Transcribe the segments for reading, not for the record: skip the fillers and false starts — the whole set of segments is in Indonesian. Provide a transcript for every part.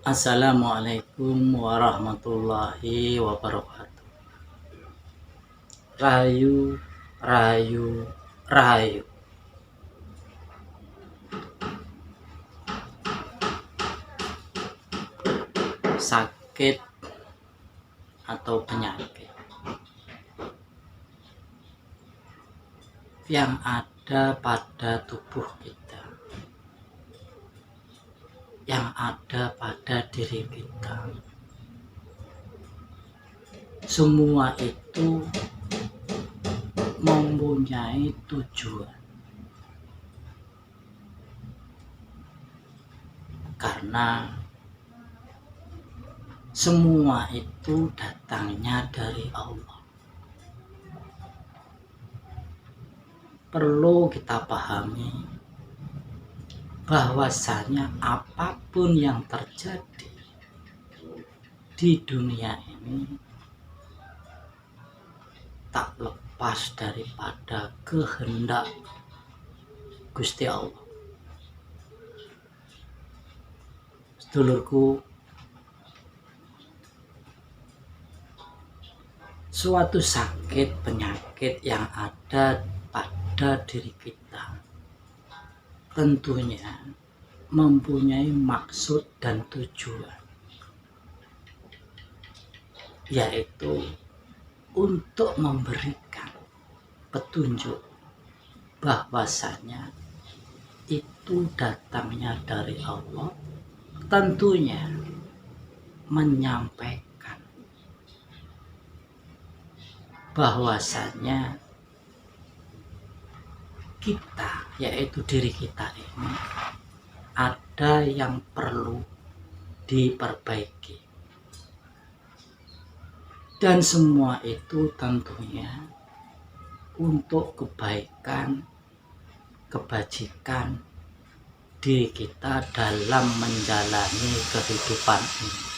Assalamualaikum warahmatullahi wabarakatuh. Rahayu, rahayu, rahayu. Sakit atau penyakit yang ada pada tubuh kita, yang ada pada diri kita, semua itu mempunyai tujuan. Karena semua itu datangnya dari Allah. Perlu kita pahami bahwasanya apapun yang terjadi di dunia ini tak lepas daripada kehendak Gusti Allah. Sedulurku, suatu sakit penyakit yang ada pada diri kita tentunya mempunyai maksud dan tujuan, yaitu untuk memberikan petunjuk bahwasanya itu datangnya dari Allah, tentunya menyampaikan bahwasanya kita, yaitu diri kita ini, ada yang perlu diperbaiki. Dan semua itu tentunya untuk kebaikan, kebajikan diri kita dalam menjalani kehidupan ini.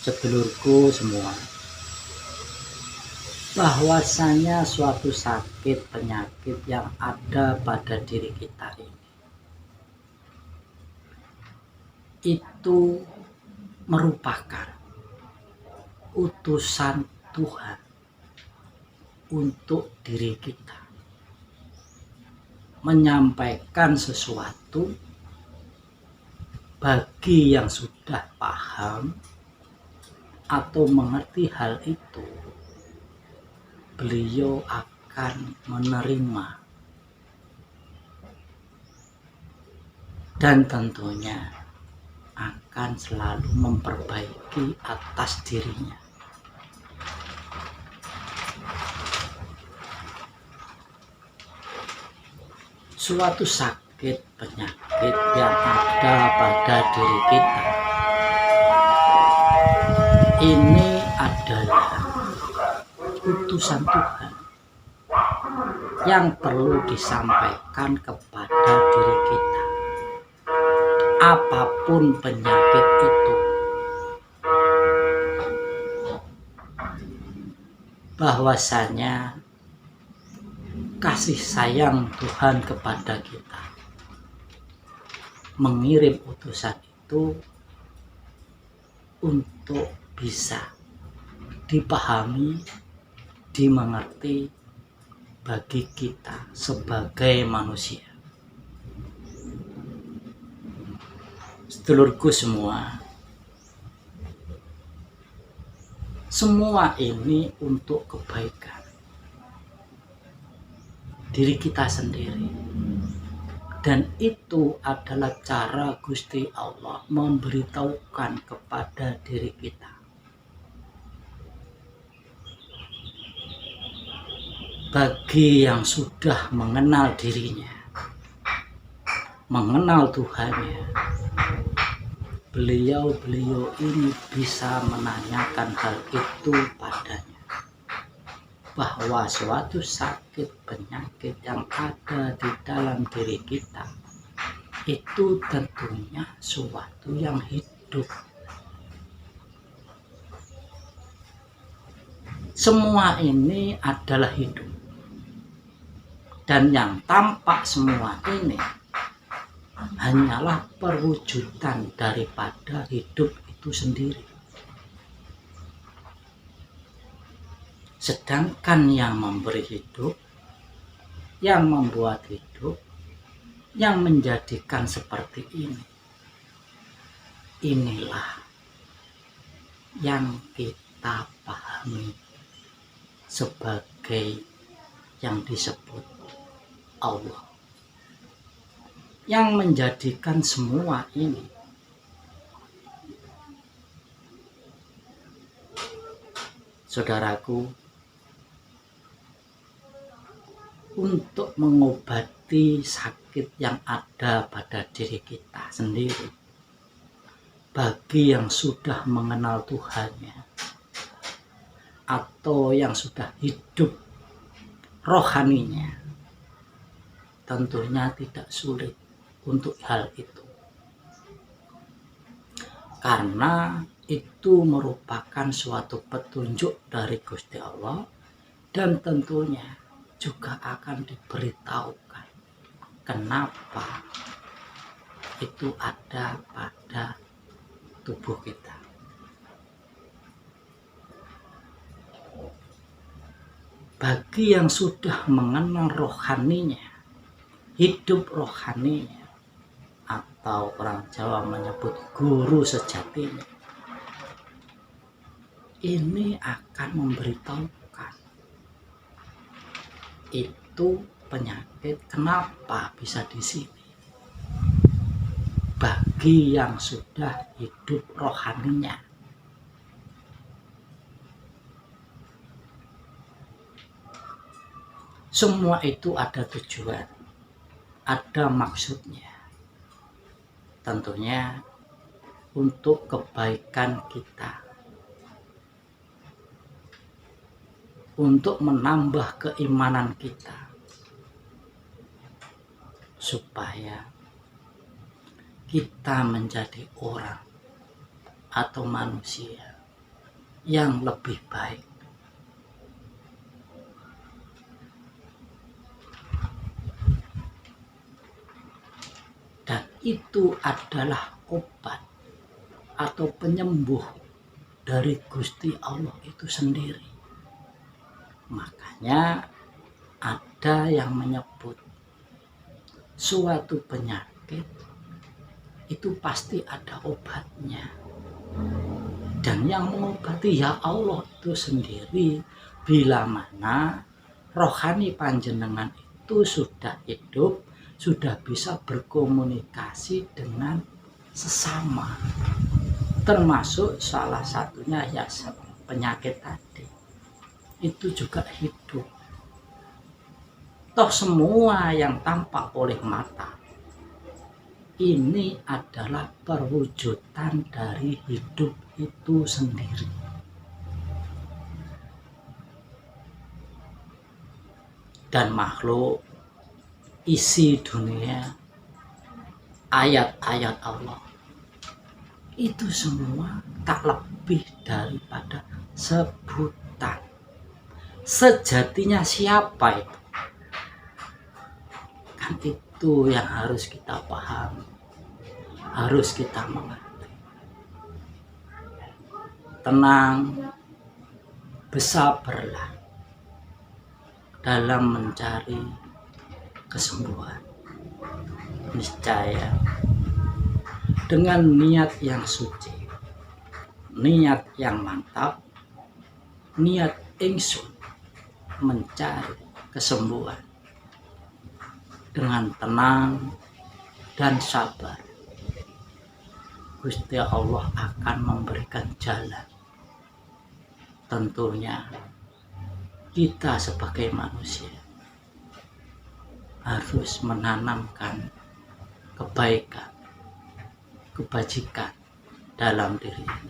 Sedulurku semua, bahwasanya suatu sakit penyakit yang ada pada diri kita ini itu merupakan utusan Tuhan untuk diri kita, menyampaikan sesuatu bagi yang sudah paham atau mengerti hal itu. Beliau akan menerima dan tentunya akan selalu memperbaiki atas dirinya. Suatu sakit penyakit yang ada pada diri kita ini adalah utusan Tuhan yang perlu disampaikan kepada diri kita. Apapun penyakit itu, bahwasanya kasih sayang Tuhan kepada kita mengirim utusan itu untuk bisa dipahami, dimengerti bagi kita sebagai manusia. Sedulurku semua ini untuk kebaikan diri kita sendiri, dan itu adalah cara Gusti Allah memberitahukan kepada diri kita. Bagi yang sudah mengenal dirinya, mengenal Tuhannya, beliau ini bisa menanyakan hal itu padanya, bahwa suatu sakit penyakit yang ada di dalam diri kita itu tentunya suatu yang hidup. Semua ini adalah hidup. Dan yang tampak semua ini hanyalah perwujudan daripada hidup itu sendiri. Sedangkan yang memberi hidup, yang membuat hidup, yang menjadikan seperti ini, inilah yang kita pahami sebagai yang disebut Allah, yang menjadikan semua ini. Saudaraku, untuk mengobati sakit yang ada pada diri kita sendiri, bagi yang sudah mengenal Tuhannya atau yang sudah hidup rohaninya, tentunya tidak sulit untuk hal itu, karena itu merupakan suatu petunjuk dari Gusti Allah, dan tentunya juga akan diberitahukan kenapa itu ada pada tubuh kita. Bagi yang sudah mengenal rohaninya, hidup rohaninya, atau orang Jawa menyebut guru sejatinya, ini akan memberitahukan itu penyakit kenapa bisa di sini. Bagi yang sudah hidup rohaninya, semua itu ada tujuan, ada maksudnya. Tentunya untuk kebaikan kita, untuk menambah keimanan kita, supaya kita menjadi orang atau manusia yang lebih baik. Dan itu adalah obat atau penyembuh dari Gusti Allah itu sendiri. Makanya ada yang menyebut suatu penyakit itu pasti ada obatnya, dan yang mengobati ya Allah itu sendiri. Bila mana rohani panjenengan itu sudah hidup, sudah bisa berkomunikasi dengan sesama, termasuk salah satunya ya penyakit tadi, itu juga hidup. Toh semua yang tampak oleh mata ini adalah perwujudan dari hidup itu sendiri. Dan makhluk isi dunia, ayat-ayat Allah, itu semua tak lebih daripada sebutan. Sejatinya siapa itu? Kan itu yang harus kita pahami, harus kita mengerti. Tenang, bersabarlah dalam mencari kesembuhan. Niscaya dengan niat yang suci, niat yang mantap, niat ingsun mencari kesembuhan, dengan tenang dan sabar, Gusti Allah akan memberikan jalan. Tentunya kita sebagai manusia harus menanamkan kebaikan, kebajikan dalam diri.